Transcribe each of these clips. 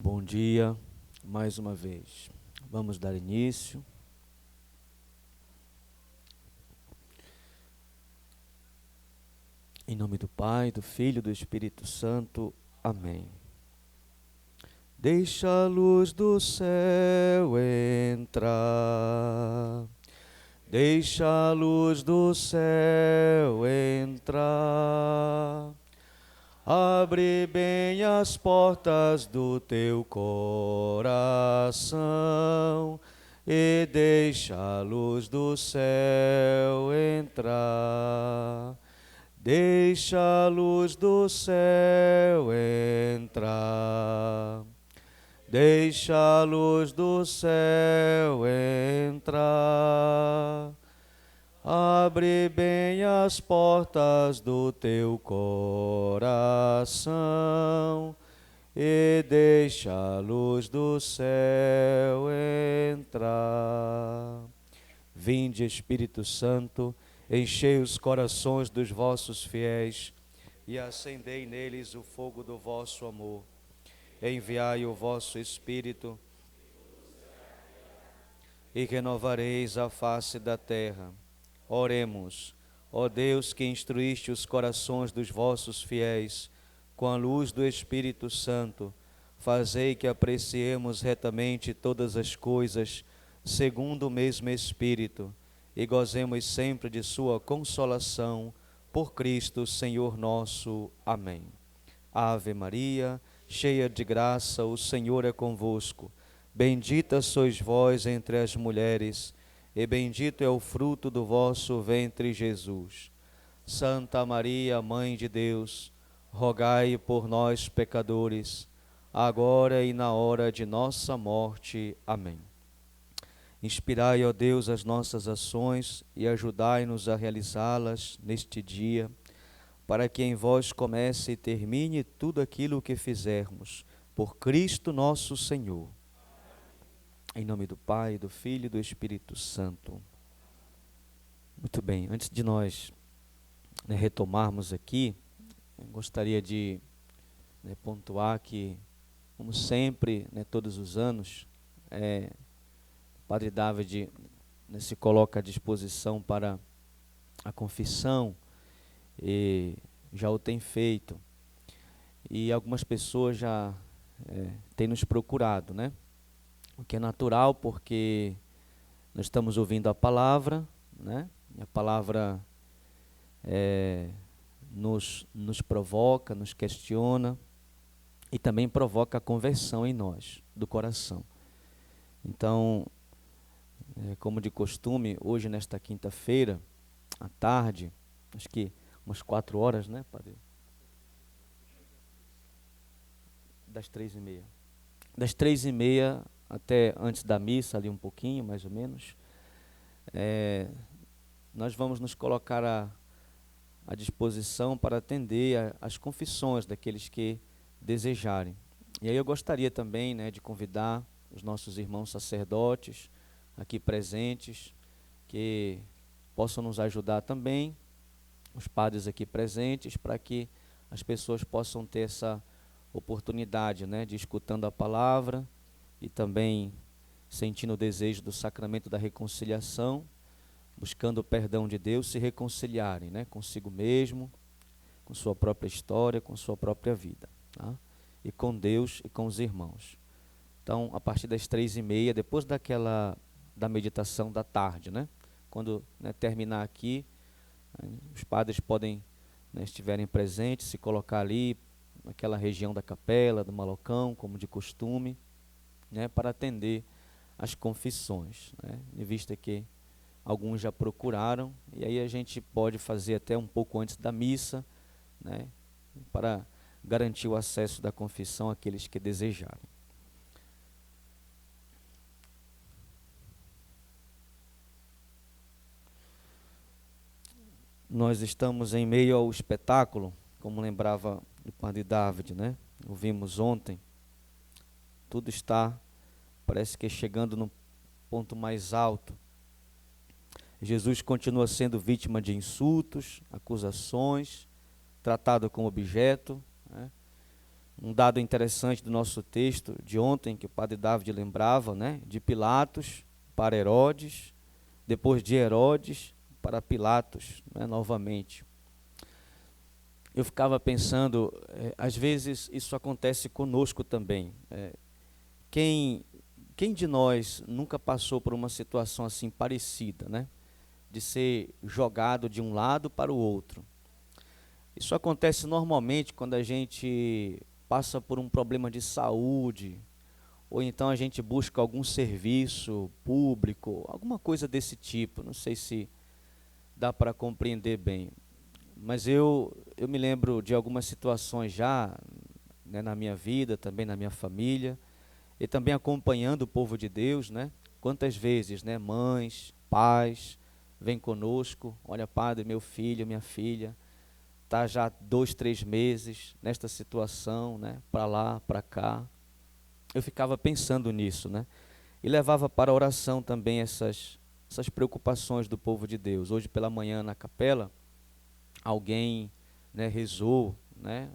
Bom dia, mais uma vez. Vamos dar início. Em nome do Pai, do Filho e do Espírito Santo. Amém. Deixa a luz do céu entrar. Deixa a luz do céu entrar. Abre bem as portas do teu coração e deixa a luz do céu entrar. Deixa a luz do céu entrar. Deixa a luz do céu entrar. Abre bem as portas do teu coração e deixa a luz do céu entrar. Vinde, Espírito Santo, enchei os corações dos vossos fiéis e acendei neles o fogo do vosso amor. Enviai o vosso Espírito e renovareis a face da terra. Oremos, ó Deus que instruíste os corações dos vossos fiéis com a luz do Espírito Santo, fazei que apreciemos retamente todas as coisas, segundo o mesmo Espírito, e gozemos sempre de sua consolação, por Cristo Senhor nosso. Amém. Ave Maria, cheia de graça, o Senhor é convosco. Bendita sois vós entre as mulheres, e bendito é o fruto do vosso ventre, Jesus. Santa Maria, Mãe de Deus, rogai por nós, pecadores, agora e na hora de nossa morte. Amém. Inspirai, ó Deus, as nossas ações e ajudai-nos a realizá-las neste dia, para que em vós comece e termine tudo aquilo que fizermos, por Cristo nosso Senhor. Em nome do Pai, do Filho e do Espírito Santo. Muito bem, antes de nós retomarmos aqui, eu gostaria de pontuar que, como sempre, todos os anos, o Padre David se coloca à disposição para a confissão, e já o tem feito. E algumas pessoas já têm nos procurado, o que é natural, porque nós estamos ouvindo a palavra, e a palavra nos provoca, nos questiona, e também provoca a conversão em nós, do coração. Então, como de costume, hoje nesta quinta-feira, à tarde, acho que umas 4 horas, Padre? Das 3h30. Das 3h30 até antes da missa, ali um pouquinho, mais ou menos, nós vamos nos colocar à disposição para atender as confissões daqueles que desejarem. E aí eu gostaria também de convidar os nossos irmãos sacerdotes aqui presentes, que possam nos ajudar também, os padres aqui presentes, para que as pessoas possam ter essa oportunidade, de escutando a palavra e também sentindo o desejo do sacramento da reconciliação, buscando o perdão de Deus, se reconciliarem, consigo mesmo, com sua própria história, com sua própria vida, e com Deus e com os irmãos. Então, a partir das 3h30, depois da meditação da tarde, quando terminar aqui, os padres podem, estiverem presentes, se colocar ali, naquela região da capela, do malocão, como de costume, para atender as confissões, em vista que alguns já procuraram, e aí a gente pode fazer até um pouco antes da missa, para garantir o acesso da confissão àqueles que desejarem. Nós estamos em meio ao espetáculo, como lembrava o Padre David, ouvimos ontem. Tudo está, parece que chegando no ponto mais alto. Jesus continua sendo vítima de insultos, acusações, tratado como objeto, um dado interessante do nosso texto de ontem, que o padre David lembrava, né? De Pilatos para Herodes, depois de Herodes para Pilatos, né? Novamente. Eu ficava pensando, às vezes isso acontece conosco também. Quem de nós nunca passou por uma situação assim parecida, né? De ser jogado de um lado para o outro. Isso acontece normalmente quando a gente passa por um problema de saúde, ou então a gente busca algum serviço público, alguma coisa desse tipo. Não sei se dá para compreender bem. Mas eu me lembro de algumas situações já, né, na minha vida, também na minha família, e também acompanhando o povo de Deus, né? Quantas vezes, né, mães, pais, vêm conosco, olha, padre, meu filho, minha filha, está já 2, 3 meses nesta situação, né, para lá, para cá. Eu ficava pensando nisso, né? E levava para a oração também essas preocupações do povo de Deus. Hoje pela manhã na capela, alguém, né, rezou, né,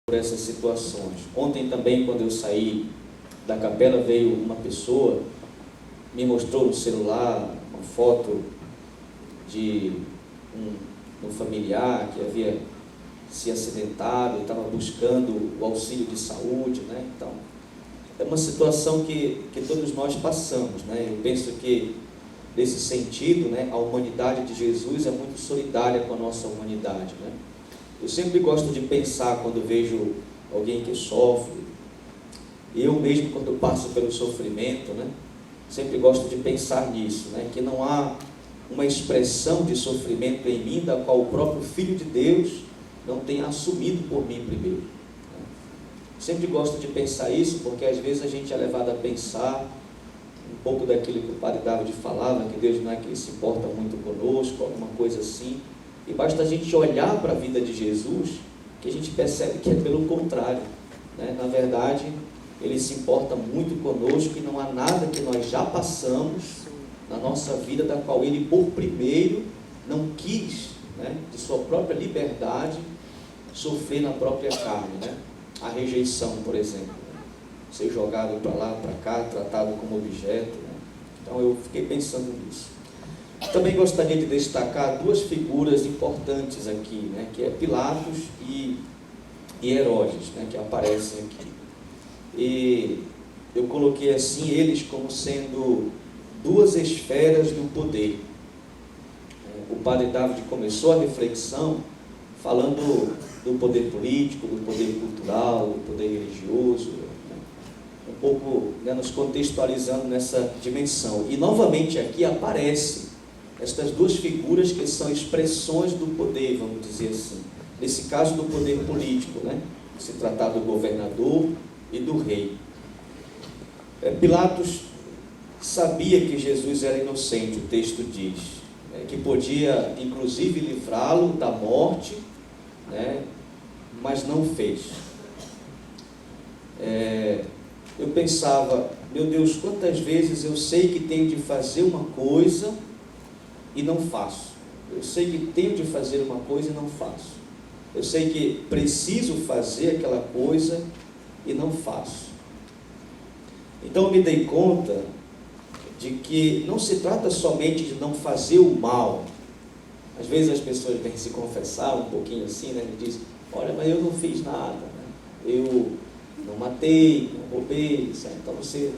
por essas situações. Ontem também, quando eu saí da capela, veio uma pessoa, me mostrou no celular uma foto de um familiar que havia se acidentado e estava buscando o auxílio de saúde, né? Então, é uma situação que todos nós passamos, né? Eu penso que, nesse sentido, né, a humanidade de Jesus é muito solidária com a nossa humanidade, né? Eu sempre gosto de pensar, quando vejo alguém que sofre, eu mesmo, quando passo pelo sofrimento, né, sempre gosto de pensar nisso, né, que não há uma expressão de sofrimento em mim da qual o próprio Filho de Deus não tenha assumido por mim primeiro, né? Sempre gosto de pensar isso, porque às vezes a gente é levado a pensar um pouco daquilo que o padre David falava, que Deus não é que se importa muito conosco, alguma coisa assim, e basta a gente olhar para a vida de Jesus, que a gente percebe que é pelo contrário, né? Na verdade, Ele se importa muito conosco, e não há nada que nós já passamos na nossa vida da qual Ele, por primeiro, não quis, né, de sua própria liberdade, sofrer na própria carne, né? A rejeição, por exemplo, né? Ser jogado para lá, para cá, tratado como objeto, né? Então eu fiquei pensando nisso. Também gostaria de destacar 2 figuras importantes aqui, né? Que é Pilatos e Herodes, né? Que aparecem aqui. E eu coloquei assim eles como sendo 2 esferas do poder. O padre David começou a reflexão falando do poder político, do poder cultural, do poder religioso, né? Um pouco, né, nos contextualizando nessa dimensão. E novamente aqui aparece estas 2 figuras que são expressões do poder, vamos dizer assim. Nesse caso, do poder político, né? Se tratar do governador e do rei. Pilatos sabia que Jesus era inocente, o texto diz, né, que podia inclusive livrá-lo da morte, né, mas não fez. Eu pensava, meu Deus, quantas vezes eu sei que tenho de fazer uma coisa e não faço. Eu sei que tenho de fazer uma coisa e não faço. Eu sei que preciso fazer aquela coisa e não faço. Então eu me dei conta de que não se trata somente de não fazer o mal. Às vezes as pessoas vêm se confessar um pouquinho assim, né? Me dizem, olha, mas eu não fiz nada, né? Eu não matei, não roubei, certo? Então você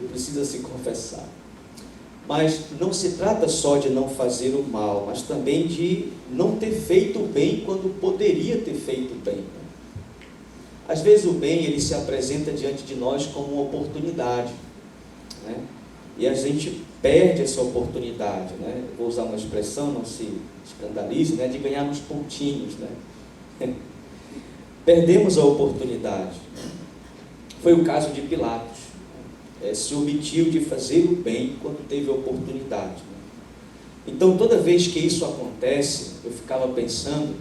não precisa se confessar. Mas não se trata só de não fazer o mal, mas também de não ter feito o bem quando poderia ter feito o bem, né? Às vezes o bem, ele se apresenta diante de nós como uma oportunidade, né? E a gente perde essa oportunidade, né? Vou usar uma expressão, não se escandalize, né? De ganhar uns pontinhos, né? Perdemos a oportunidade. Foi o caso de Pilatos. Se omitiu de fazer o bem quando teve a oportunidade, né? Então, toda vez que isso acontece, eu ficava pensando,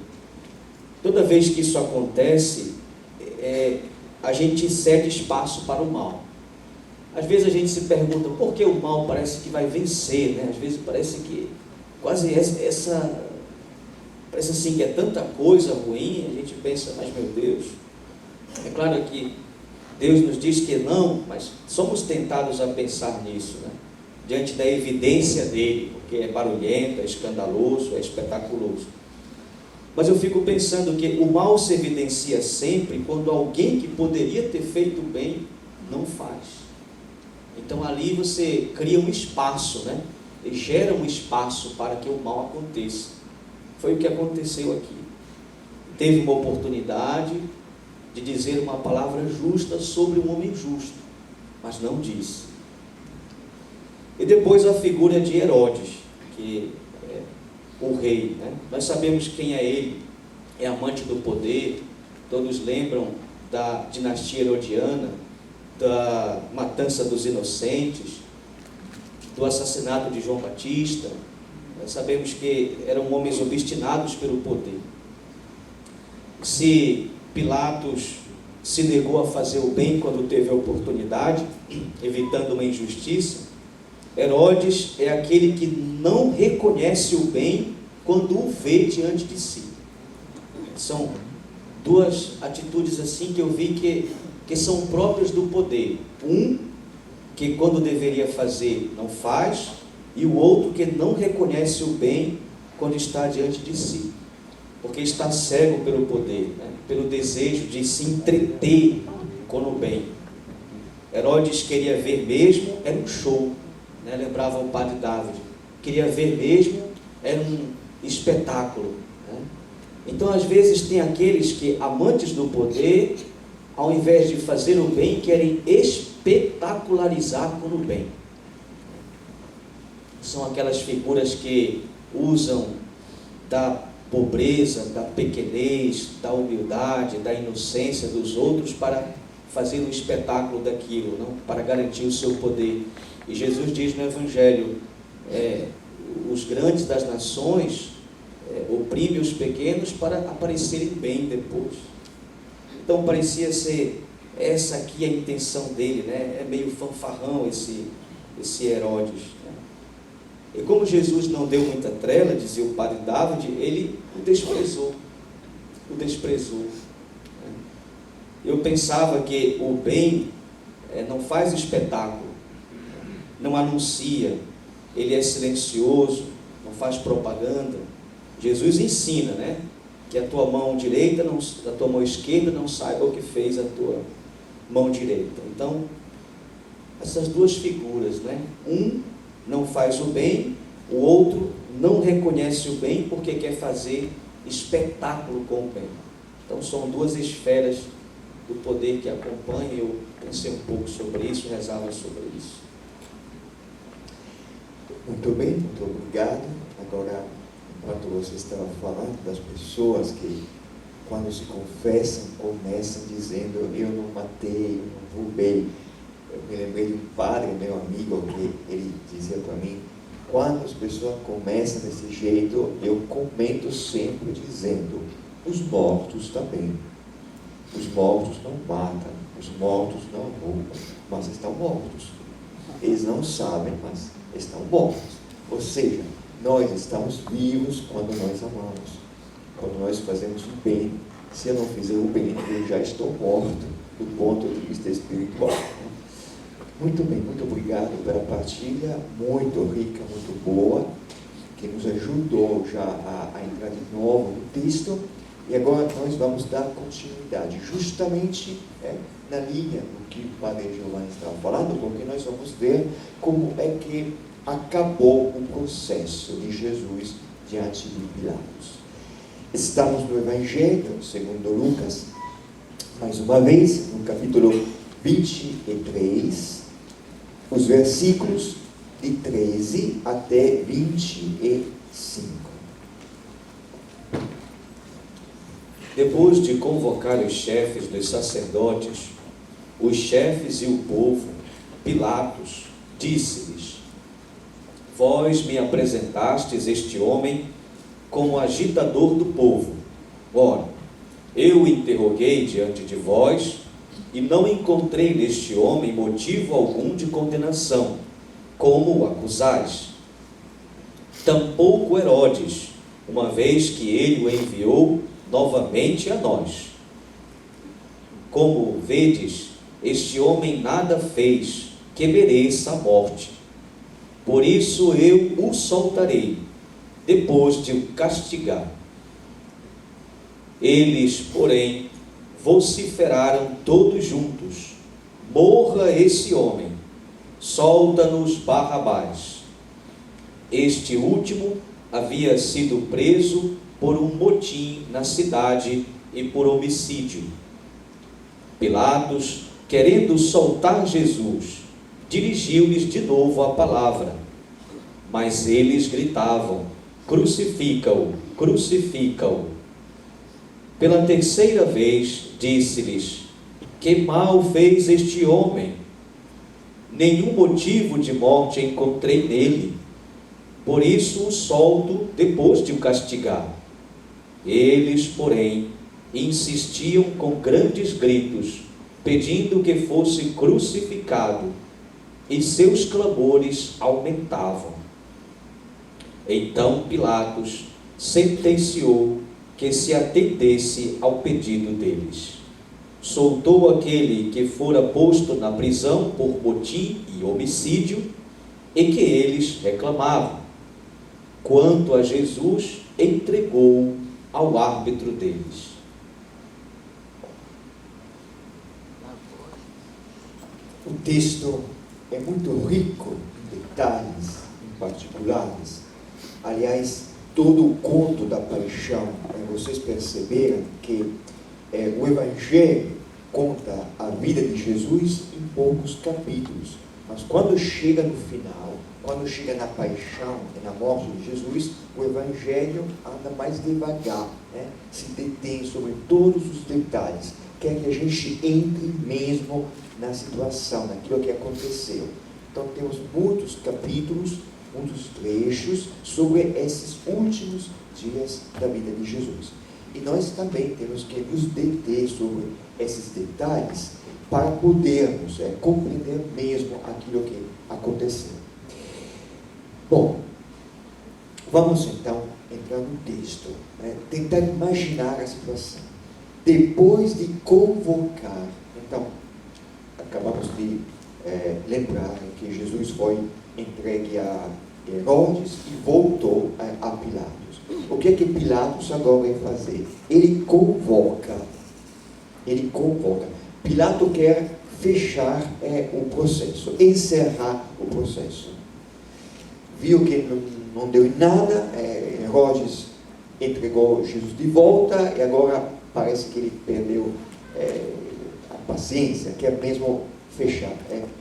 toda vez que isso acontece, a gente cede espaço para o mal. Às vezes a gente se pergunta, por que o mal parece que vai vencer, né? Às vezes parece que quase parece assim que é tanta coisa ruim, a gente pensa, mas meu Deus, É claro que Deus nos diz que não, mas somos tentados a pensar nisso, né? Diante da evidência dele, porque é barulhento, é escandaloso, é espetaculoso. Mas eu fico pensando que o mal se evidencia sempre quando alguém que poderia ter feito bem não faz. Então ali você cria um espaço, né? E gera um espaço para que o mal aconteça. Foi o que aconteceu aqui. Teve uma oportunidade de dizer uma palavra justa sobre um homem justo, mas não disse. E depois a figura de Herodes, que é o rei, né? Nós sabemos quem é ele, é amante do poder. Todos lembram da dinastia herodiana, da matança dos inocentes, do assassinato de João Batista. Nós sabemos que eram homens obstinados pelo poder. Se Pilatos se negou a fazer o bem quando teve a oportunidade, evitando uma injustiça, Herodes é aquele que não reconhece o bem quando o vê diante de si. São duas atitudes assim que eu vi que são próprias do poder. Um, que quando deveria fazer, não faz, e o outro que não reconhece o bem quando está diante de si, porque está cego pelo poder, né? Pelo desejo de se entreter com o bem. Herodes queria ver mesmo, era um show, né? Lembrava o padre David, queria ver mesmo, era um espetáculo, né? Então às vezes tem aqueles que, amantes do poder, ao invés de fazer o bem, querem espetacularizar com o bem. São aquelas figuras que usam da pobreza, da pequenez, da humildade, da inocência dos outros para fazer um espetáculo daquilo, não? Para garantir o seu poder. E Jesus diz no Evangelho, os grandes das nações oprimem os pequenos para aparecerem bem depois. Então parecia ser essa aqui a intenção dele, né? É meio fanfarrão esse Herodes, né? E como Jesus não deu muita trela, dizia o padre David, ele o desprezou. Eu pensava que o bem não faz espetáculo, não anuncia, ele é silencioso, não faz propaganda. Jesus ensina, né? Que a tua mão direita, a tua mão esquerda não saiba o que fez a tua mão direita. Então, essas duas figuras, né? Um não faz o bem, o outro não reconhece o bem porque quer fazer espetáculo com o bem. Então são duas esferas do poder que acompanham. Eu pensei um pouco sobre isso, rezava sobre isso. Muito bem, muito obrigado. Agora, enquanto você estava falando das pessoas que, quando se confessam, começam dizendo: eu não matei, eu não roubei. Eu me lembrei de um padre, meu amigo, que ele dizia para mim: quando as pessoas começam desse jeito, eu comento sempre dizendo: os mortos também. Os mortos não matam, os mortos não roubam, mas estão mortos. Eles não sabem, mas estão mortos. Ou seja, nós estamos vivos quando nós amamos, quando nós fazemos o bem. Se eu não fizer o bem, eu já estou morto do ponto de vista espiritual. Muito bem, muito obrigado pela partilha, muito rica, muito boa, que nos ajudou já a entrar de novo no texto. E agora nós vamos dar continuidade, justamente na linha do que o Padre Giovanni estava falando, porque nós vamos ver como é que acabou o processo de Jesus diante de Pilatos. Estamos no Evangelho segundo Lucas, mais uma vez, no capítulo 23, os versículos de 13 até 25. Depois de convocar os chefes dos sacerdotes, os chefes e o povo, Pilatos disse-lhes: vós me apresentastes este homem como agitador do povo. Ora, eu o interroguei diante de vós e não encontrei neste homem motivo algum de condenação, como o acusais. Tampouco Herodes, uma vez que ele o enviou novamente a nós. Como vedes, este homem nada fez que mereça a morte. Por isso eu o soltarei, depois de o castigar. Eles, porém, vociferaram todos juntos: morra esse homem, solta-nos Barrabás. Este último havia sido preso por um motim na cidade e por homicídio. Pilatos, querendo soltar Jesus, dirigiu-lhes de novo a palavra. Mas eles gritavam: crucifica-o, crucifica-o. Pela terceira vez disse-lhes: que mal fez este homem? Nenhum motivo de morte encontrei nele. Por isso o solto depois de o castigar. Eles, porém, insistiam com grandes gritos, pedindo que fosse crucificado, e seus clamores aumentavam. Então Pilatos sentenciou que se atendesse ao pedido deles. Soltou aquele que fora posto na prisão por motim e homicídio e que eles reclamavam. Quanto a Jesus, entregou ao árbitro deles. O texto é muito rico em detalhes, em particulares. Aliás, todo o conto da paixão, vocês perceberam que o Evangelho conta a vida de Jesus em poucos capítulos, mas quando chega no final, quando chega na paixão e na morte de Jesus, o Evangelho anda mais devagar, se detém sobre todos os detalhes, quer que a gente entre mesmo na situação, naquilo que aconteceu. Então temos muitos capítulos, muitos trechos sobre esses últimos dias da vida de Jesus. E nós também temos que nos deter sobre esses detalhes para podermos compreender mesmo aquilo que aconteceu. Bom, vamos então entrar no texto, tentar imaginar a situação. Depois de convocar, então, acabamos de lembrar que Jesus foi entregue a Herodes e voltou a Pilatos. O que é que Pilatos agora vai fazer? Ele convoca. Pilatos quer fechar o processo, encerrar o processo. Viu que não deu em nada, Herodes entregou Jesus de volta e agora parece que ele perdeu a paciência, quer mesmo fechar,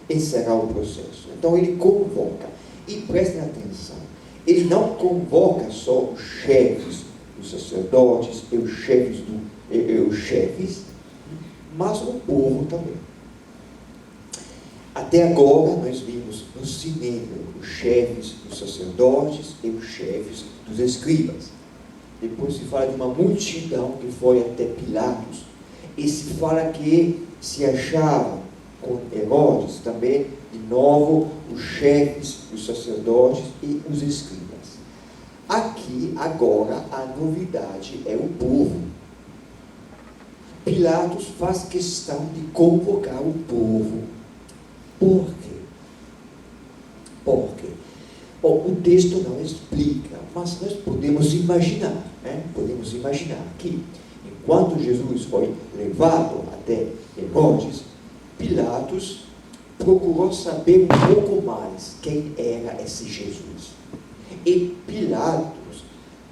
encerrar o processo. Então ele convoca. E prestem atenção, ele não convoca só os chefes dos sacerdotes e os chefes, mas o povo também. Até agora nós vimos no Sinédrio os chefes dos sacerdotes e os chefes dos escribas. Depois se fala de uma multidão que foi até Pilatos, e se fala que se achavam com Herodes também, de novo, os chefes, os sacerdotes e os escribas. Aqui, agora, a novidade é o povo. Pilatos faz questão de convocar o povo. Por quê? Bom, o texto não explica, mas nós podemos imaginar, Podemos imaginar que, enquanto Jesus foi levado até Herodes, Pilatos procurou saber um pouco mais quem era esse Jesus. E Pilatos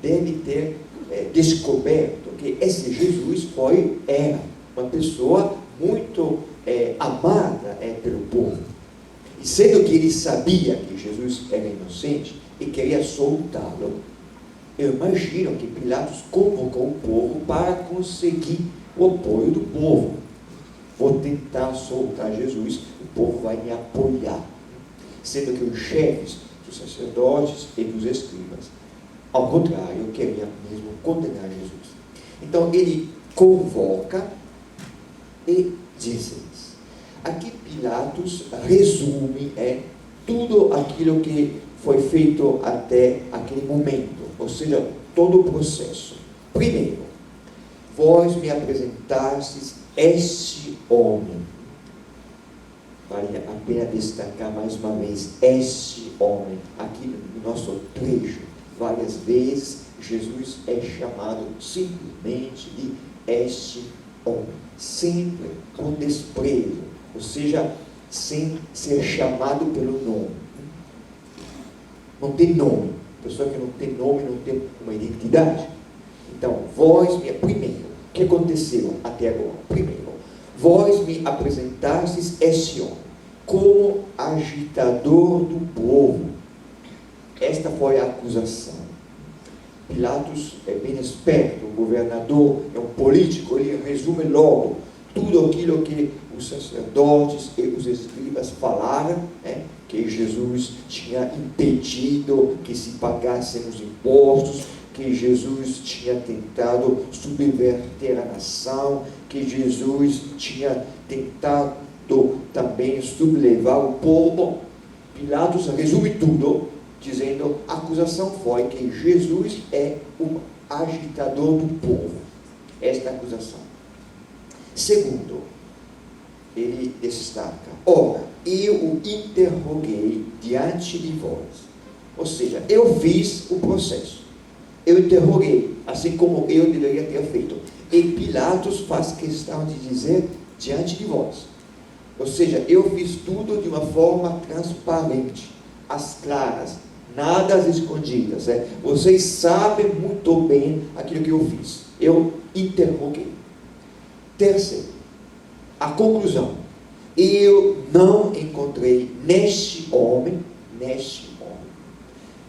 deve ter descoberto que esse Jesus era uma pessoa muito amada pelo povo. E sendo que ele sabia que Jesus era inocente e queria soltá-lo, eu imagino que Pilatos convocou o povo para conseguir o apoio do povo. Vou tentar soltar Jesus, o povo vai me apoiar. Sendo que os chefes dos sacerdotes e dos escribas, ao contrário, queriam mesmo condenar Jesus. Então ele convoca e diz-lhes. Aqui Pilatos resume tudo aquilo que foi feito até aquele momento, ou seja, todo o processo. Primeiro, vós me apresentastes este homem, vale a pena destacar mais uma vez, este homem, aqui no nosso trecho, várias vezes, Jesus é chamado simplesmente de este homem, sempre com desprezo, ou seja, sem ser chamado pelo nome. Não tem nome. Pessoa que não tem nome não tem uma identidade. Então, primeiro, o que aconteceu até agora? Primeiro, vós me apresentastes este homem como agitador do povo. Esta foi a acusação. Pilatos é bem esperto, o governador é um político, ele resume logo tudo aquilo que os sacerdotes e os escribas falaram, que Jesus tinha impedido que se pagassem os impostos, que Jesus tinha tentado subverter a nação, que Jesus tinha tentado também sublevar o povo. Pilatos resume tudo, dizendo, a acusação foi que Jesus é um agitador do povo. Esta é a acusação. Segundo, ele destaca, ora, eu o interroguei diante de vós. Ou seja, eu fiz o processo. Eu interroguei, assim como eu deveria ter feito. E Pilatos faz questão de dizer diante de vós. Ou seja, eu fiz tudo de uma forma transparente, às claras, nada às escondidas. Vocês sabem muito bem aquilo que eu fiz. Eu interroguei. Terceiro, a conclusão. Eu não encontrei neste homem,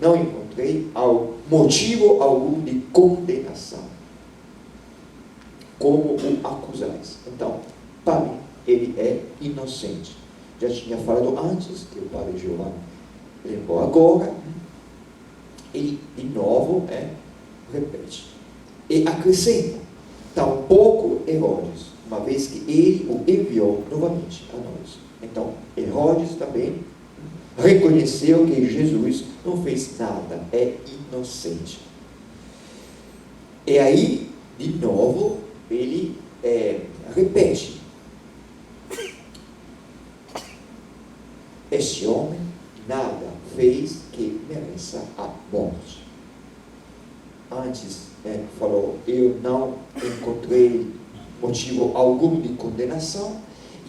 não encontrei motivo algum de condenação, como o acusais. Então, para mim, ele é inocente. Já tinha falado antes, que o padre Giovanni lembrou agora, ele de novo repete. E acrescenta, tampouco Herodes, uma vez que ele o enviou novamente a nós. Então, Herodes também reconheceu que Jesus não fez nada, é inocente. E aí, de novo, ele repete. Este homem nada fez que mereça a morte. Antes falou, eu não encontrei motivo algum de condenação.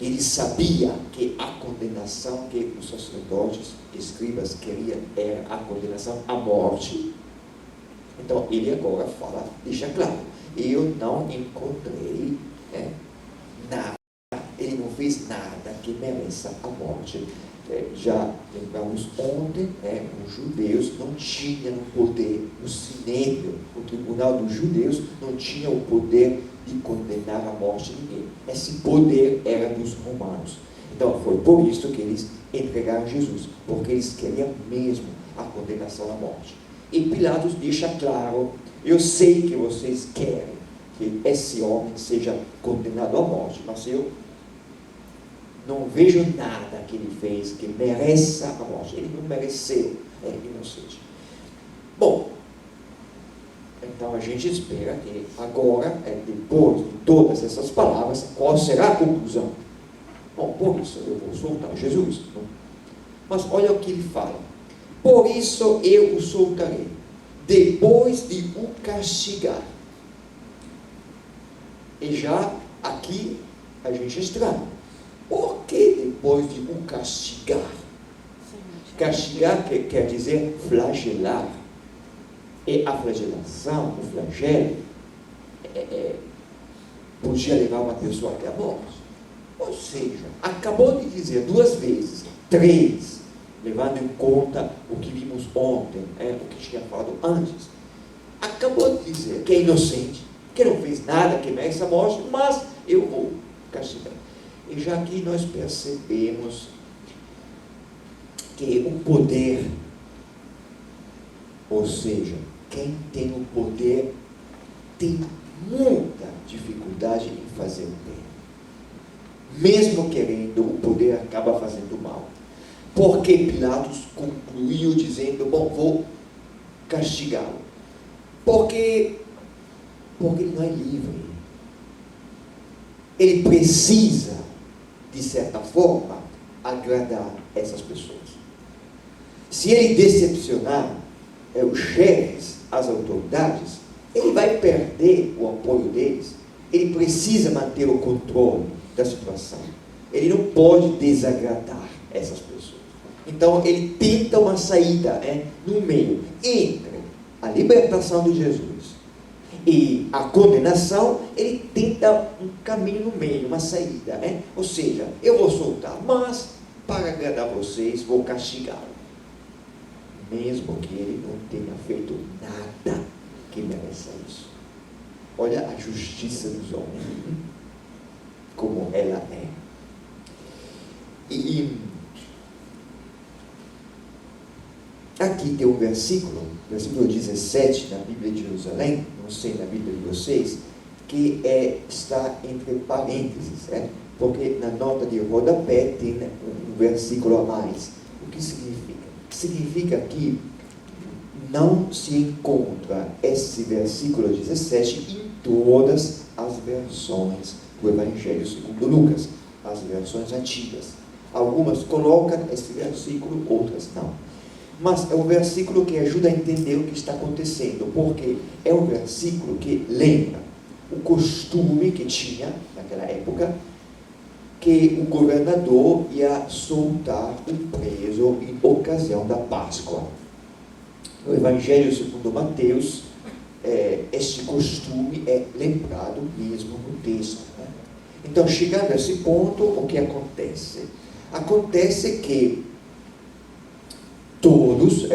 Ele sabia que a condenação que os sacerdotes, escribas queriam era a condenação à morte. Então ele agora fala, deixa claro, eu não encontrei nada, ele não fez nada que mereça a morte. Já lembramos ontem, os judeus não tinham o poder, o sinédrio, o tribunal dos judeus não tinha o poder de condenar à morte ninguém. Esse poder era dos romanos. Então foi por isso que eles entregaram Jesus, porque eles queriam mesmo a condenação à morte. E Pilatos deixa claro, eu sei que vocês querem que esse homem seja condenado à morte, mas eu não vejo nada que ele fez que mereça a morte. Ele não mereceu, é inocente. Bom, então a gente espera que agora, depois de todas essas palavras, qual será a conclusão? Bom, por isso eu vou soltar Jesus. Não? Mas olha o que ele fala. Por isso eu o soltarei, depois de o castigar. E já aqui a gente estranha. Por que depois de o castigar? Castigar quer dizer flagelar. E a flagelação, o flagelo, podia levar uma pessoa até a morte. Ou seja, acabou de dizer 2 vezes, 3, levando em conta o que vimos ontem, o que tinha falado antes. Acabou de dizer que é inocente, que não fez nada que merece a morte, mas eu vou castigar. E já aqui nós percebemos que o poder, ou seja, quem tem o poder tem muita dificuldade em fazer o bem. Mesmo querendo, o poder acaba fazendo mal. Porque Pilatos concluiu dizendo, bom, vou castigá-lo. Porque ele não é livre. ele precisa, de certa forma, agradar essas pessoas. Se ele decepcionar os chefes, as autoridades, ele vai perder o apoio deles. Ele precisa manter o controle da situação. Ele não pode desagradar essas pessoas. Então ele tenta uma saída no meio entre a libertação de Jesus e a condenação. Ele tenta um caminho no meio, uma saída, ou seja, eu vou soltar, mas para agradar vocês vou castigá-lo, mesmo que ele não tenha feito nada que mereça isso. Olha a justiça dos homens, como ela é. E aqui tem um versículo 17 na Bíblia de Jerusalém, não sei na Bíblia de vocês, que está entre parênteses, porque na nota de rodapé tem um versículo a mais. O que significa? Significa que não se encontra esse versículo 17 em todas as versões do Evangelho segundo Lucas, as versões antigas. Algumas colocam esse versículo, outras não. Mas é um versículo que ajuda a entender o que está acontecendo, porque é um versículo que lembra o costume que tinha naquela época, que o governador ia soltar um preso em ocasião da Páscoa. No Evangelho segundo Mateus, este costume é lembrado mesmo no texto. Então, chegando a esse ponto, o que acontece? Acontece que todos,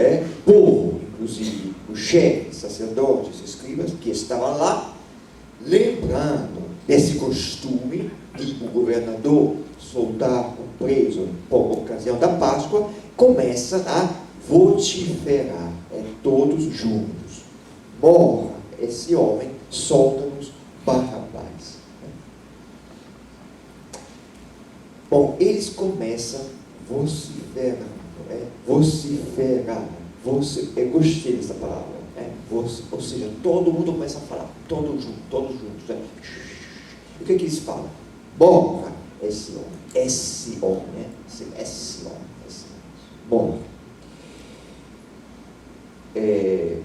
povo, inclusive os chefes, sacerdotes, escribas, que estavam lá, lembrando desse costume de o governador soltar um preso por ocasião da Páscoa, começam a vociferar, todos juntos: morra esse homem, solta-nos Barrabás. Bom, eles começam vociferando, vociferar, eu gostei dessa palavra, ou seja, todo mundo começa a falar, todos juntos, o que eles falam? Morra esse homem, morra.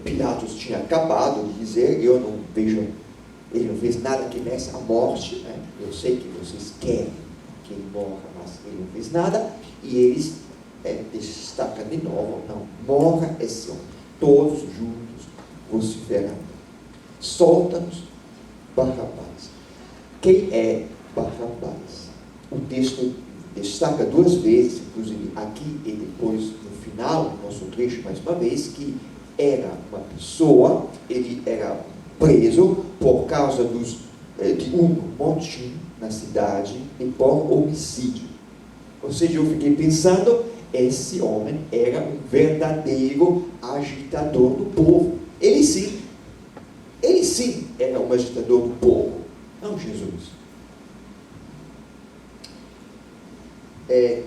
Pilatos tinha acabado de dizer: eu não vejo, ele não fez nada que mereça a morte, eu sei que vocês querem que ele morra, mas ele não fez nada. E eles destacam de novo: não, morra esse homem, todos juntos vociferando: solta-nos Barrabás. Quem é Barrabás? O texto destaca duas vezes, inclusive aqui e depois no final do nosso trecho mais uma vez, que era uma pessoa, ele era preso por causa de um motim na cidade e por homicídio. Ou seja, eu fiquei pensando, esse homem era um verdadeiro agitador do povo. Ele sim era um agitador do povo, não Jesus.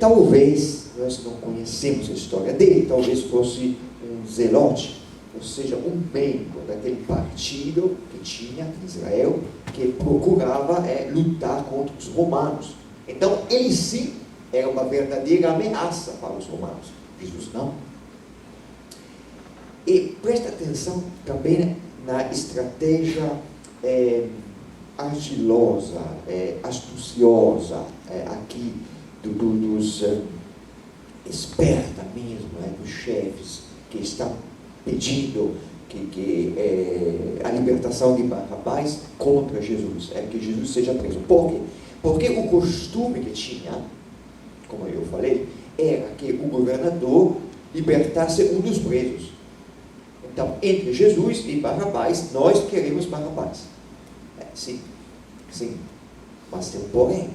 Talvez, nós não conhecemos a história dele, talvez fosse um zelote, ou seja, um membro daquele partido que tinha em Israel, que procurava lutar contra os romanos. Então, ele sim era uma verdadeira ameaça para os romanos. Jesus não. E presta atenção também na estratégia ardilosa, astuciosa, aqui dos esperta mesmo, dos chefes que estão pedindo a libertação de Barrabás contra Jesus, que Jesus seja preso. Por quê? Porque o costume que tinha, como eu falei, era que o governador libertasse um dos presos. Então, entre Jesus e Barrabás, nós queremos Barrabás. Sim, mas tem um porém.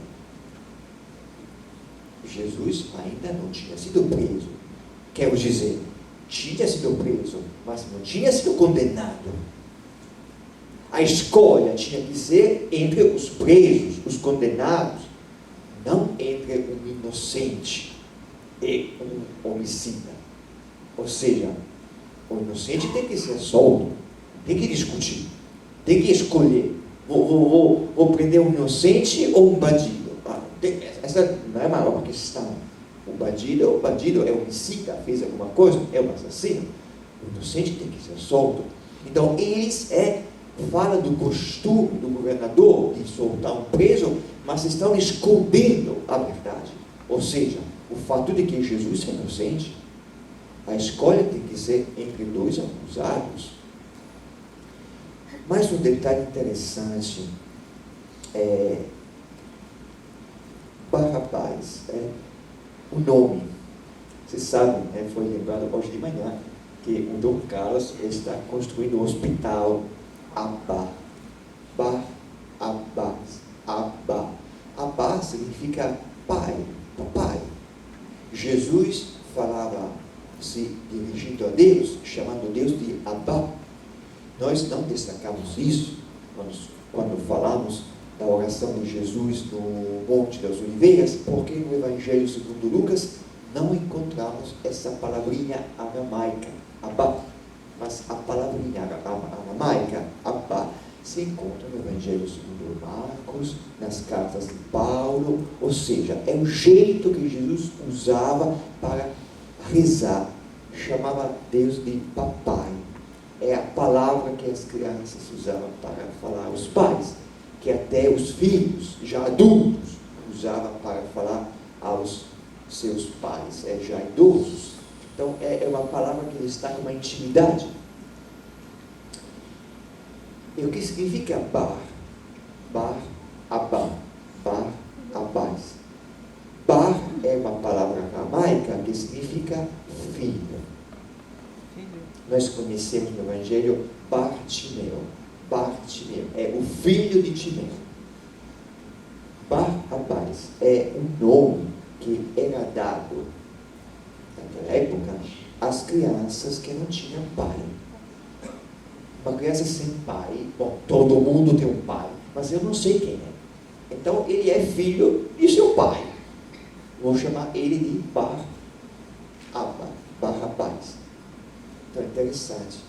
Jesus ainda não tinha sido preso. Quero dizer, tinha sido preso, mas não tinha sido condenado. A escolha tinha que ser entre os presos, os condenados, não entre um inocente e um homicida. Ou seja, o inocente tem que ser solto, tem que discutir, tem que escolher. Vou prender um inocente ou um bandido? Essa não é a maior questão. O bandido é um homicida, fez alguma coisa, é um assassino. O inocente tem que ser solto. Então, eles falam do costume do governador de soltar um preso, mas estão escondendo a verdade. Ou seja, o fato de que Jesus é inocente. A escolha tem que ser entre dois acusados. Mas um detalhe interessante é Barrabás, o nome. Vocês sabem, foi lembrado hoje de manhã que o Dom Carlos está construindo um hospital Abba. Barrabás. Abba. Abba significa pai, papai. Jesus falava se dirigindo a Deus, chamando Deus de Abba. Nós não destacamos isso quando falamos da oração de Jesus no Monte das Oliveiras, porque no Evangelho segundo Lucas não encontramos essa palavrinha aramaica, Abba, mas a palavrinha aramaica, Abba, se encontra no Evangelho segundo Marcos, nas cartas de Paulo, ou seja, é o jeito que Jesus usava para rezar, chamava Deus de papai. É a palavra que as crianças usavam para falar aos pais, que até os filhos, já adultos, usavam para falar aos seus pais, já idosos. Então, é uma palavra que destaca uma intimidade. E o que significa bar? Bar, abá, bar, abás. Bar é uma palavra aramaica que significa filho. Nós conhecemos no Evangelho Bartimeu. Bartimeu é o filho de Timeu. Barrabás é um nome que era dado naquela época às crianças que não tinham pai. Uma criança sem pai, bom, todo mundo tem um pai, mas eu não sei quem é. Então ele é filho de seu pai. Vou chamar ele de Barrabás. Então é interessante.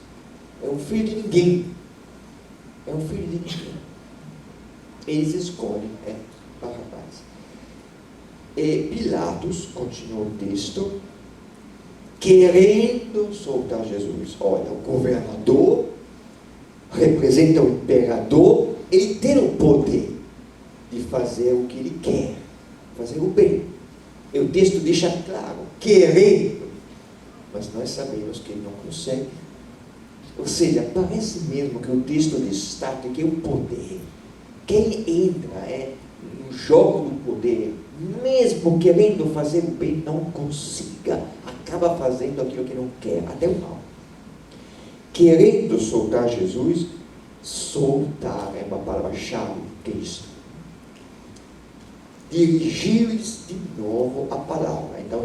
É um filho de ninguém. É um filho de ninguém. Eles escolhem, Barrabás. E Pilatos, continua o texto, querendo soltar Jesus. Olha, o governador representa o imperador, ele tem o poder de fazer o que ele quer, fazer o bem. E o texto deixa claro, querendo, mas nós sabemos que ele não consegue. Ou seja, parece mesmo que o texto destaca que o poder, quem entra no jogo do poder, mesmo querendo fazer o bem, não consiga, acaba fazendo aquilo que não quer, até o mal. Querendo soltar Jesus, soltar é uma palavra-chave do texto. Dirigir-lhes de novo a palavra. Então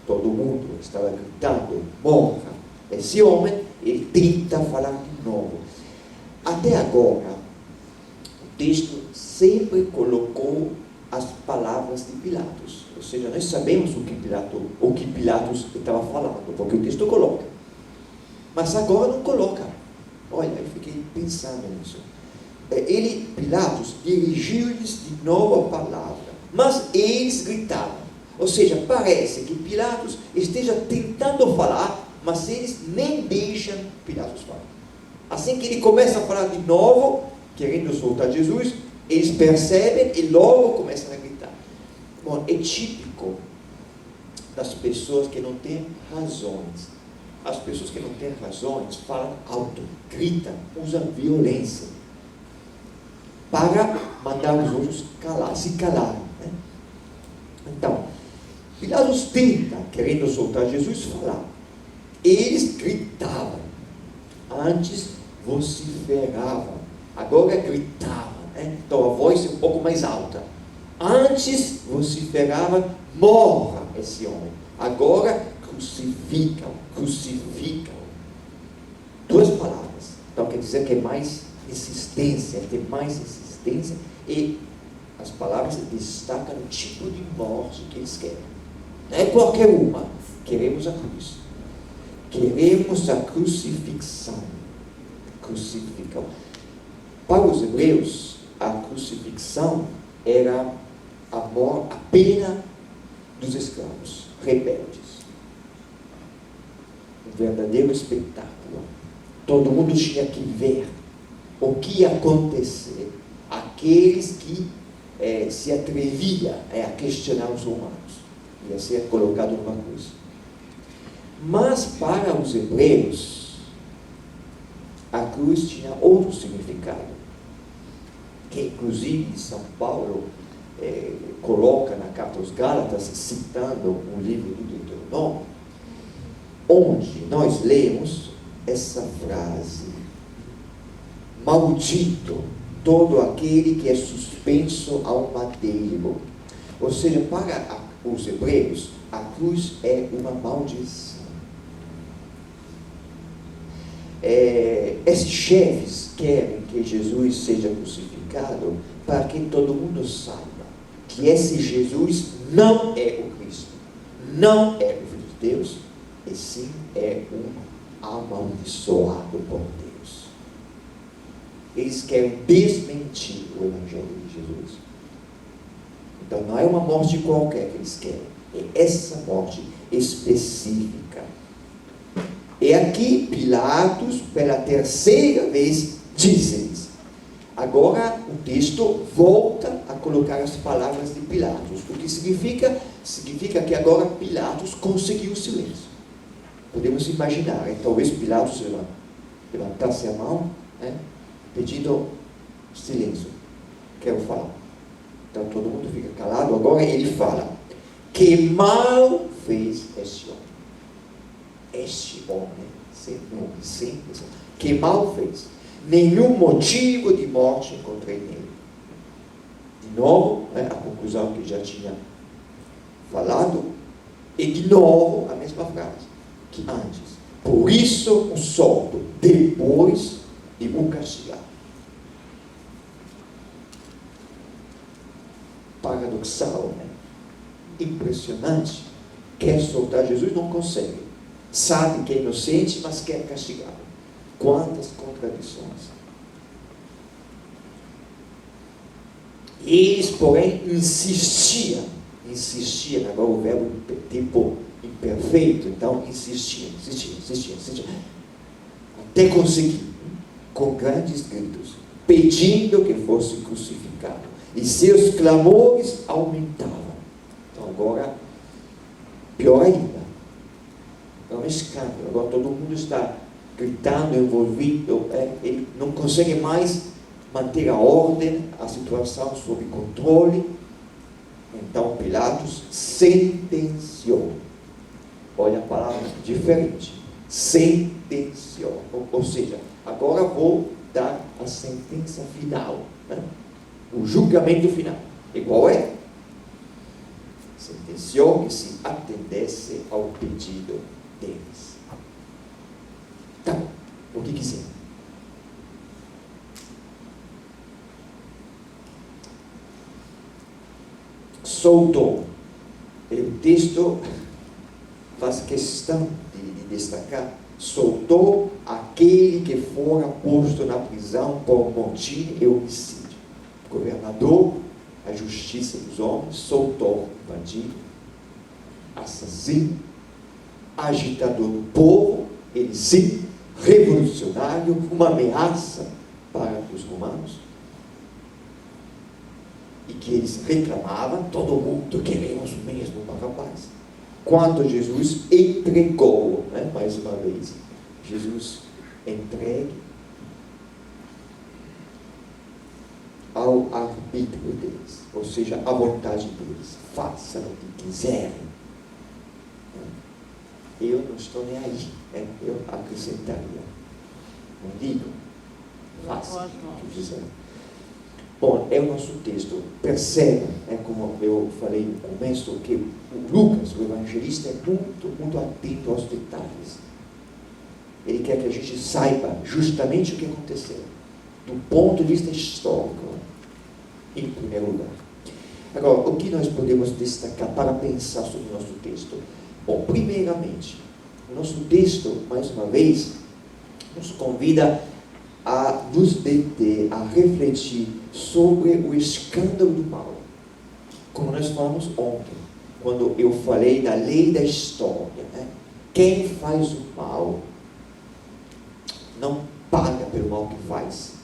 todo mundo estava gritando, morra. Esse homem, ele tenta falar de novo. Até agora, o texto sempre colocou as palavras de Pilatos. Ou seja, nós sabemos o que Pilatos estava falando, porque o texto coloca. Mas agora não coloca. Olha, eu fiquei pensando nisso. Pilatos, dirigiu-lhes de novo a palavra, mas eles gritaram. Ou seja, parece que Pilatos esteja tentando falar, mas eles nem deixam Pilatos falar. Assim que ele começa a falar de novo, querendo soltar Jesus, eles percebem e logo começam a gritar. Bom, é típico das pessoas que não têm razões. As pessoas que não têm razões falam alto, gritam, usam violência para mandar os outros se calarem. Né? Então, Pilatos tenta, querendo soltar Jesus, falar. Eles gritavam. Antes vociferavam, agora gritavam. Né? Então a voz é um pouco mais alta. Antes vociferavam, morra esse homem. Agora crucificam. Duas palavras. Então quer dizer que é mais insistência, tem mais insistência, e as palavras destacam o tipo de morte que eles querem. Não é qualquer uma. Queremos a cruz. Queremos a crucifixão. Crucificam. Para os hebreus, a crucifixão era a pena dos escravos rebeldes. Um verdadeiro espetáculo. Todo mundo tinha que ver o que ia acontecer àqueles que se atreviam a questionar os romanos. Ia ser colocado numa cruz. Mas para os hebreus, a cruz tinha outro significado, que inclusive São Paulo coloca na carta aos Gálatas, citando um livro do Deuteronômio, onde nós lemos essa frase: maldito todo aquele que é suspenso ao madeiro. Ou seja, para os hebreus, a cruz é uma maldição. Esses chefes querem que Jesus seja crucificado para que todo mundo saiba que esse Jesus não é o Cristo, não é o Filho de Deus, e sim é um amaldiçoado por Deus. Eles querem desmentir o Evangelho de Jesus. Então não é uma morte qualquer que eles querem, é essa morte específica. E aqui Pilatos, pela terceira vez, diz-lhes. Agora o texto volta a colocar as palavras de Pilatos, o que significa que agora Pilatos conseguiu o silêncio. Podemos imaginar, talvez Pilatos levantasse a mão, pedindo silêncio. Quero falar. Então todo mundo fica calado. Agora ele fala: que mal fez este homem? Este homem, sem nome, sem pessoa, que mal fez? Nenhum motivo de morte encontrei nele. De novo, a conclusão que já tinha falado, e de novo a mesma frase que antes. Por isso o solto, depois de o castigar. Paradoxal, impressionante. Quer soltar Jesus, não consegue. Sabe que é inocente, mas quer castigá-lo. Quantas contradições. Eles, porém, insistiam, agora o verbo tipo imperfeito, então insistiam, até conseguir, com grandes gritos, pedindo que fosse crucificado. E seus clamores aumentavam. Então agora, pior ainda. É um escândalo. Agora todo mundo está gritando, envolvido. Ele não consegue mais manter a ordem, a situação sob controle. Então Pilatos sentenciou. Olha a palavra diferente. Sentenciou. Ou seja, agora vou dar a sentença final. O julgamento final. E qual é? Sentenciou que se atendesse ao pedido deles. Tá bom, o que quiser. Soltou. E o texto faz questão de destacar: soltou aquele que fora posto na prisão por motim e homicídio. O governador, a justiça dos homens, soltou o bandido, assassino, agitador do povo, ele sim, revolucionário, uma ameaça para os romanos, e que eles reclamavam, todo mundo queremos mesmo para a paz. Quando Jesus entregou, mais uma vez, Jesus entregue ao arbítrio deles, ou seja, à vontade deles. Façam o que quiserem. Eu não estou nem aí. Eu acrescentaria. Não digo. Façam o que quiserem. Bom, é o nosso texto. Perceba, como eu falei no começo, que o Lucas, o evangelista, é muito atento aos detalhes. Ele quer que a gente saiba justamente o que aconteceu, do ponto de vista histórico, em primeiro lugar. Agora, o que nós podemos destacar para pensar sobre o nosso texto? Bom, primeiramente, o nosso texto, mais uma vez, nos convida a nos deter, a refletir sobre o escândalo do mal. Como nós falamos ontem, quando eu falei da lei da história, né? Quem faz o mal não paga pelo mal que faz.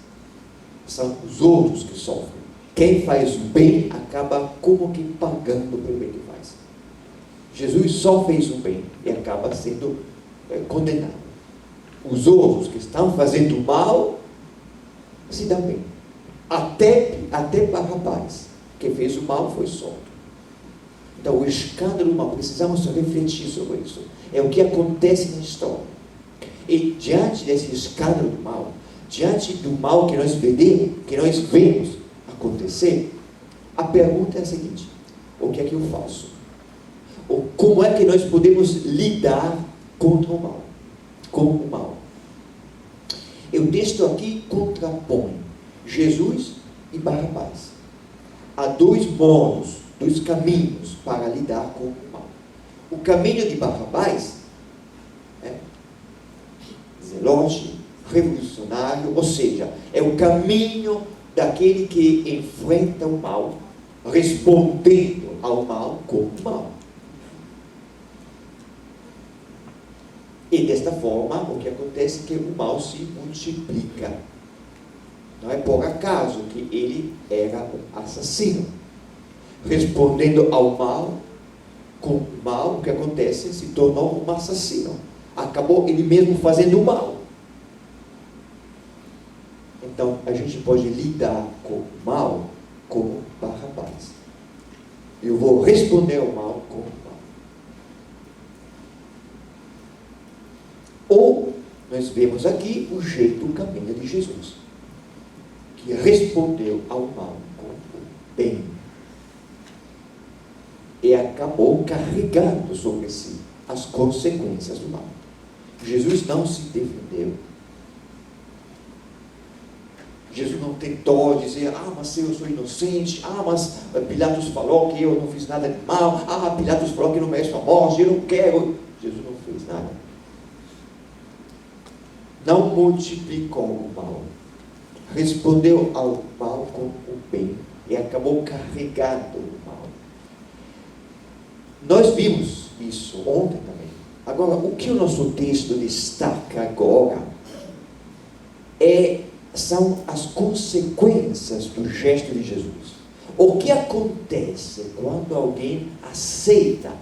São os outros que sofrem. Quem faz o bem acaba como que pagando pelo bem que faz. Jesus só fez o bem e acaba sendo condenado. Os outros que estão fazendo mal se dão bem. Até Barrabás, que fez o mal, foi solto. Então, o escândalo do mal, precisamos refletir sobre isso. É o que acontece na história. E diante desse escândalo do mal, diante do mal que nós vemos acontecer, a pergunta é a seguinte: o que é que eu faço? Ou como é que nós podemos lidar contra o mal? Com o mal. E o texto aqui contrapõe Jesus e Barrabás. Há dois modos, dois caminhos para lidar com o mal. O caminho de Barrabás é zelote, revolucionário, ou seja, é o caminho daquele que enfrenta o mal, respondendo ao mal com o mal. E desta forma, o que acontece é que o mal se multiplica. Não é por acaso que ele era um assassino. Respondendo ao mal, com o mal, o que acontece? Se tornou um assassino. Acabou ele mesmo fazendo o mal. Então, a gente pode lidar com o mal como Barrabás. Eu vou responder ao mal com o mal. Ou, nós vemos aqui o jeito, o caminho de Jesus, que respondeu ao mal com o bem. E acabou carregando sobre si as consequências do mal. Jesus não se defendeu. Jesus não tentou dizer: mas eu sou inocente, mas Pilatos falou que eu não fiz nada de mal, Pilatos falou que não merece a morte, eu não quero. Jesus não fez nada. Não multiplicou o mal. Respondeu ao mal com o bem. E acabou carregando o mal. Nós vimos isso ontem também. Agora, o que o nosso texto destaca agora são as consequências do gesto de Jesus. O que acontece quando alguém aceita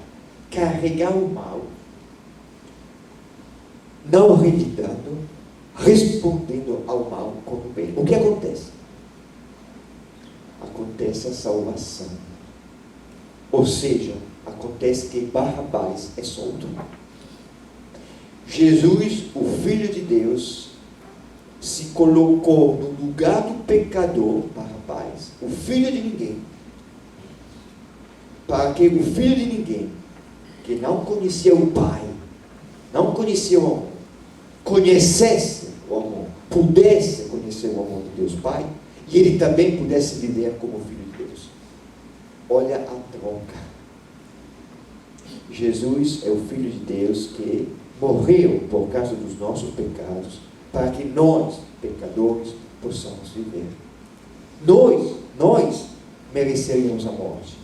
carregar o mal, não revidando, respondendo ao mal com o bem? O que acontece? Acontece a salvação. Ou seja, acontece que Barrabás é solto. Jesus, o Filho de Deus, se colocou no lugar do pecador, Barrabás, o filho de ninguém, para que o filho de ninguém, que não conhecia o Pai, não conhecia o amor, conhecesse o amor, pudesse conhecer o amor de Deus Pai, e ele também pudesse viver como filho de Deus. Olha a troca. Jesus é o Filho de Deus que morreu por causa dos nossos pecados, para que nós, pecadores, possamos viver. Nós mereceríamos a morte,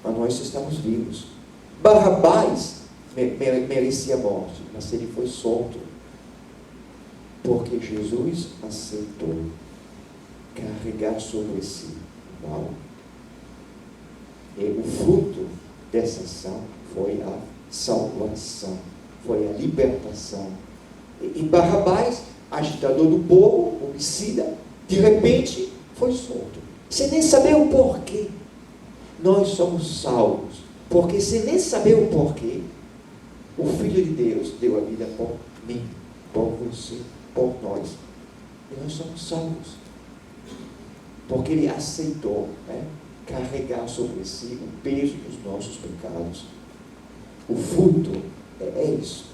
mas nós estamos vivos. Barrabás merecia a morte, mas ele foi solto, porque Jesus aceitou carregar sobre si o mal. E o fruto dessa ação foi a salvação, foi a libertação. E Barrabás, agitador do povo, homicida, de repente foi solto, sem nem saber o porquê. Nós somos salvos, porque sem nem saber o porquê, o Filho de Deus deu a vida por mim, por você, por nós. E nós somos salvos, porque Ele aceitou carregar sobre si o peso dos nossos pecados. O fruto é isso.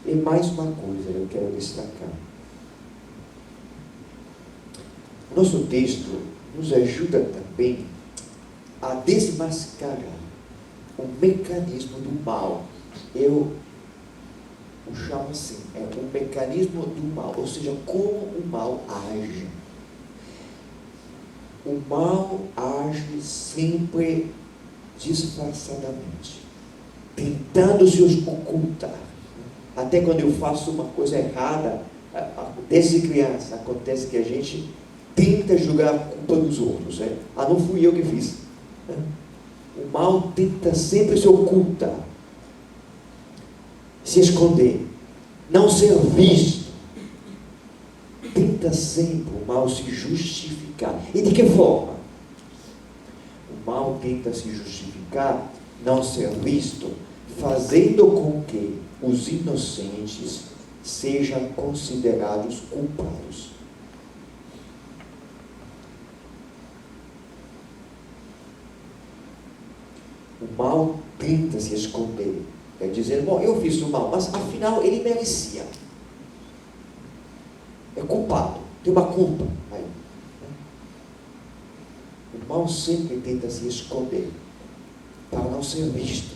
E mais uma coisa eu quero destacar. Nosso texto nos ajuda também a desmascarar o mecanismo do mal. Eu o chama assim, é um mecanismo do mal, ou seja, como o mal age. O mal age sempre disfarçadamente, tentando se ocultar. Até quando eu faço uma coisa errada, desde criança, acontece que a gente tenta jogar a culpa nos outros. Não fui eu que fiz. O mal tenta sempre se ocultar, se esconder, não ser visto. Tenta sempre o mal se justificar. E de que forma? O mal tenta se justificar, não ser visto, fazendo com que os inocentes sejam considerados culpados. O mal tenta se esconder, dizendo, bom, eu fiz o mal, mas afinal ele merecia. É culpado, tem uma culpa aí. O mal sempre tenta se esconder, para não ser visto.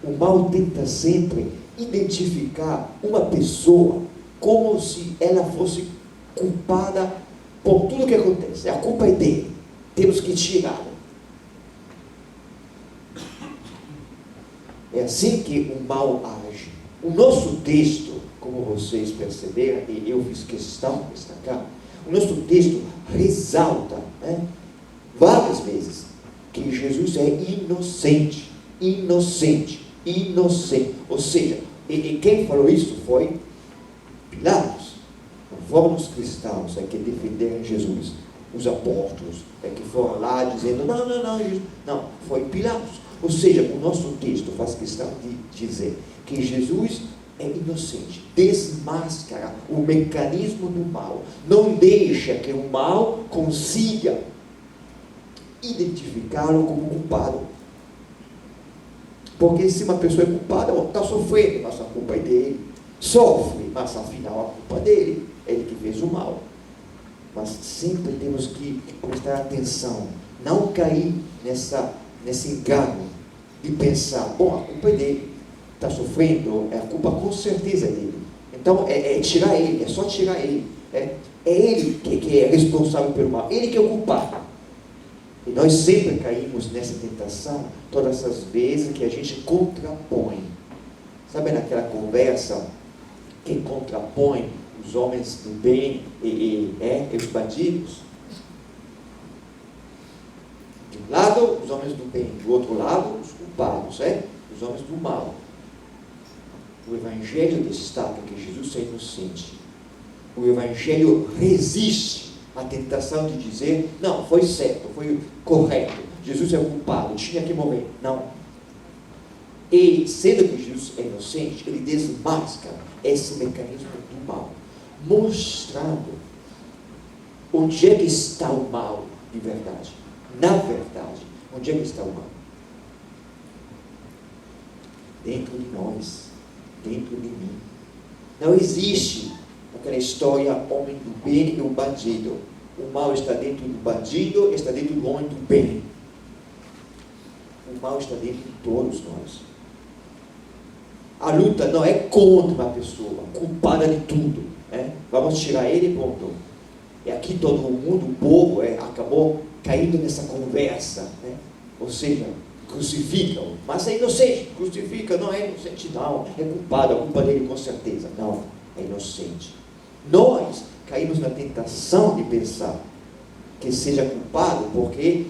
O mal tenta sempre identificar uma pessoa como se ela fosse culpada por tudo que acontece. A culpa é dele, temos que tirá-la. É assim que o mal age. O nosso texto, como vocês perceberam, e eu fiz questão de destacar, o nosso texto ressalta, várias vezes, que Jesus é inocente, inocente, inocente. Ou seja, e quem falou isso foi Pilatos. Não foram os cristãos que defenderam Jesus. Os apóstolos que foram lá dizendo, não, Jesus. Não, foi Pilatos. Ou seja, o nosso texto faz questão de dizer que Jesus é inocente, desmascara o mecanismo do mal, não deixa que o mal consiga identificá-lo como culpado. Porque se uma pessoa é culpada, está sofrendo, mas a culpa é dele. Sofre, mas afinal a culpa é dele, ele que fez o mal. Mas sempre temos que prestar atenção, não cair nesse engano de pensar, bom, a culpa é dele, está sofrendo, a culpa com certeza é dele. Então é tirar ele, é só tirar ele. É ele que é responsável pelo mal, ele que é o culpado. E nós sempre caímos nessa tentação, todas as vezes que a gente contrapõe. Sabe naquela conversa, quem contrapõe os homens do bem e os bandidos? De um lado, os homens do bem, do outro lado, os culpados, os homens do mal. O Evangelho destaca que Jesus é inocente. O Evangelho resiste à tentação de dizer, não, foi certo, foi correto, Jesus é o culpado, tinha que morrer. Não. E, sendo que Jesus é inocente, ele desmascara esse mecanismo do mal, mostrando onde é que está o mal de verdade. Na verdade, onde é que está o mal? Dentro de nós, dentro de mim. Não existe aquela história, homem do bem e o bandido. O mal está dentro do bandido, está dentro do homem do bem. O mal está dentro de todos nós. A luta não é contra uma pessoa, culpada de tudo. Vamos tirar ele e pronto. E aqui todo mundo, o povo, acabou caindo nessa conversa. Ou seja, crucificam, mas é inocente, crucifica, não é inocente não, é culpado, a culpa dele com certeza. Não, é inocente. Nós caímos na tentação de pensar que seja culpado, porque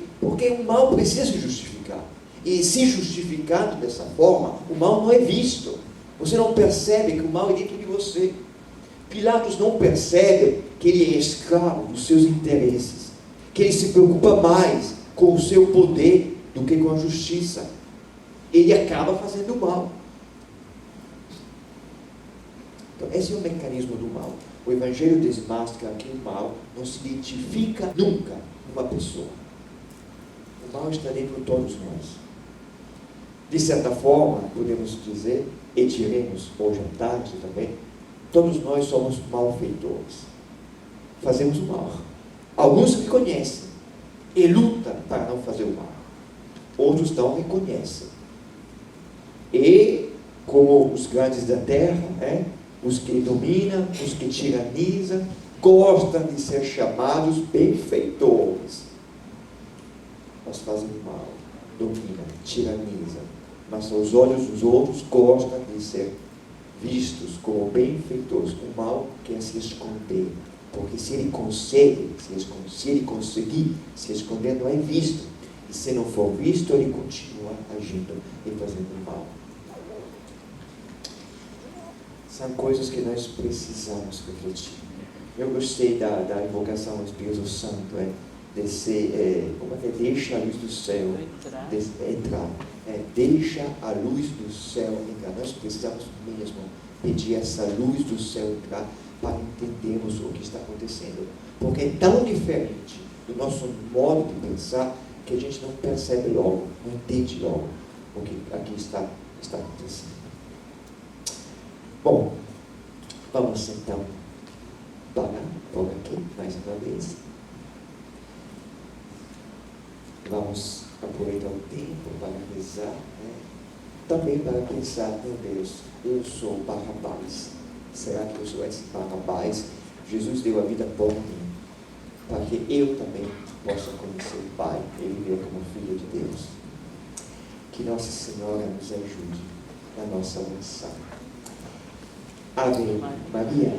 o mal precisa se justificar. E se justificando dessa forma, o mal não é visto. Você não percebe que o mal é dentro de você. Pilatos não percebe que ele é escravo dos seus interesses, que ele se preocupa mais com o seu poder do que com a justiça. Ele acaba fazendo mal. Então, esse é o mecanismo do mal. O Evangelho desmascara que o mal não se identifica nunca numa pessoa. O mal está dentro de todos nós. De certa forma, podemos dizer, e diremos hoje à tarde também, todos nós somos malfeitores. Fazemos o mal. Alguns reconhecem e lutam para não fazer o mal. Outros não reconhecem e como os grandes da terra, os que dominam, os que tiranizam, gostam de ser chamados benfeitores. Mas fazem mal, dominam, tiranizam. Mas aos olhos dos outros gostam de ser vistos como benfeitores. O mal quer se esconder. Porque se ele conseguir se esconder, não é visto. E se não for visto, ele continua agindo e fazendo mal. São coisas que nós precisamos refletir. Eu gostei da invocação do Espírito Santo, como é que é? Deixa a luz do céu entrar. Deixa a luz do céu entrar. Nós precisamos mesmo pedir essa luz do céu entrar para entendermos o que está acontecendo. Porque é tão diferente do nosso modo de pensar que a gente não percebe logo, não entende logo o que aqui está acontecendo. Bom, vamos então parar por aqui mais uma vez. Vamos aproveitar o tempo para rezar, também para pensar, meu Deus, eu sou Barrabás. Será que eu sou esse Barrabás? Jesus deu a vida por mim, para que eu também possa conhecer o Pai e viver como filho de Deus. Que Nossa Senhora nos ajude na nossa oração. Ave Maria.